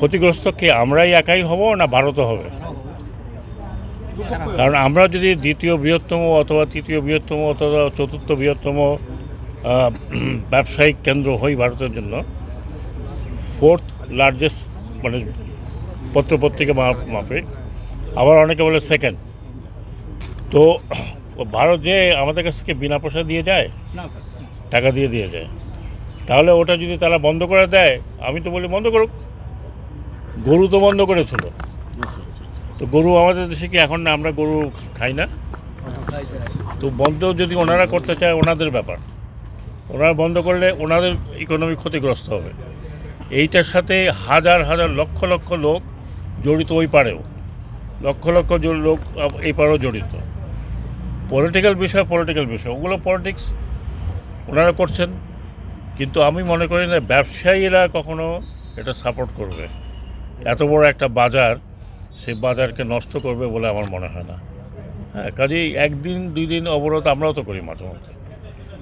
ক্ষতিগ্রস্ত কি আমরাই একাই হব না ভারতও হবে? কারণ আমরা যদি দ্বিতীয় বৃহত্তম অথবা তৃতীয় বৃহত্তম অথবা চতুর্থ বৃহত্তম ব্যবসায়িক কেন্দ্র হই ভারতের জন্য, ফোর্থ লার্জেস্ট মানে পত্রপত্রিকা মাফিক, আবার অনেকে বলে সেকেন্ড, তো ভারত যে আমাদের কাছ থেকে বিনা পয়সা দিয়ে যায়, টাকা দিয়ে যায়, তাহলে ওটা যদি তারা বন্ধ করে দেয়, আমি তো বলি বন্ধ করুক। গরু তো বন্ধ করেছিল, তো গরু আমাদের দেশে কি এখন না আমরা গরু খাই না? তো বন্ধ যদি ওনারা করতে চায় ওনাদের ব্যাপার, ওনারা বন্ধ করলে ওনাদের ইকোনমি ক্ষতিগ্রস্ত হবে। এইটার সাথে হাজার হাজার লক্ষ লক্ষ লোক জড়িত, ওই পারেও লক্ষ লক্ষ লোক এই পারেও জড়িত। পলিটিক্যাল বিষয় ওগুলো পলিটিক্স ওনারা করছেন, কিন্তু আমি মনে করি না ব্যবসায়ীরা কখনো এটা সাপোর্ট করবে। এত বড় একটা বাজার, সেই বাজারকে নষ্ট করবে বলে আমার মনে হয় না। হ্যাঁ, কাজেই একদিন দুই দিন অবরোধ আমরাও তো করি মাঝে মাঝে,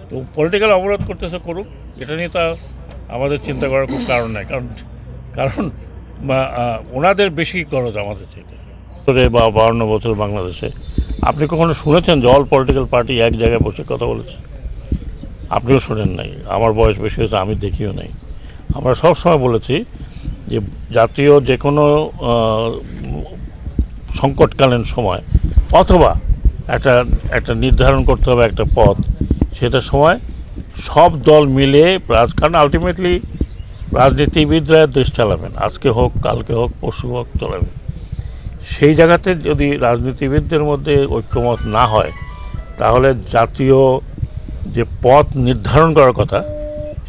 তো পলিটিক্যাল অবরোধ করতেছে করুক, এটা নিয়ে তা আমাদের চিন্তা করার খুব কারণ নাই। কারণ ওনাদের বেশি খরচ আমাদের থেকে। 52 বছর বাংলাদেশে আপনি কখনো শুনেছেন যে অল পলিটিক্যাল পার্টি এক জায়গায় বসে কথা বলেছে? আপনিও শোনেন নাই, আমার বয়স বেশি হয়েছে, আমি দেখিও নাই। আমরা সবসময় বলেছি যে জাতীয় যে কোনো সংকটকালীন সময় অথবা একটা নির্ধারণ করতে হবে একটা পথ, সেটার সময় সব দল মিলে, কারণ আলটিমেটলি রাজনীতিবিদরা দেশ চালাবেন, আজকে হোক কালকে হোক পরশু হোক চালাবেন। সেই জায়গাতে যদি রাজনীতিবিদদের মধ্যে ঐক্যমত না হয়, তাহলে জাতীয় যে পথ নির্ধারণ করার কথা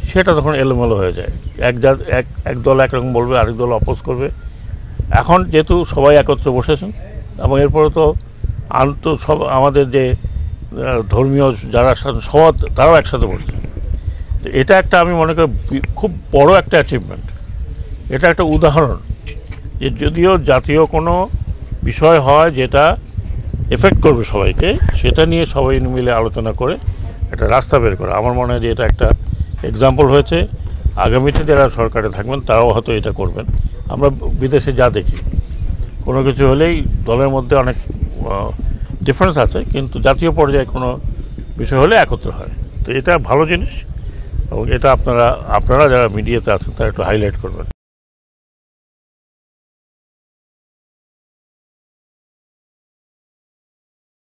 সেটা তখন এলোমেলো হয়ে যায়। এক দল একরকম বলবে, আরেক দল অপোজ করবে। এখন যেহেতু সবাই একত্রে বসেছেন, এবং এরপরে তো সব আমাদের যে ধর্মীয় যারা সব তারাও একসাথে বসছে, তো এটা একটা আমি মনে করি খুব বড় একটা অ্যাচিভমেন্ট। এটা একটা উদাহরণ যে যদিও জাতীয় কোনো বিষয় হয় যেটা এফেক্ট করবে সবাইকে, সেটা নিয়ে সবাই মিলে আলোচনা করে একটা রাস্তা বের করে, আমার মনে হয় যে এটা একটা এক্সাম্পল হয়েছে। আগামীতে যারা সরকারে থাকবেন তারাও হয়তো এটা করবেন। আমরা বিদেশে যা দেখি, কোনো কিছু হলেই দলের মধ্যে অনেক ডিফারেন্স আছে, কিন্তু জাতীয় পর্যায়ে কোনো বিষয় হলে একত্র হয়। তো এটা ভালো জিনিস, এবং এটা আপনারা যারা মিডিয়াতে আছেন তারা একটু হাইলাইট করবেন।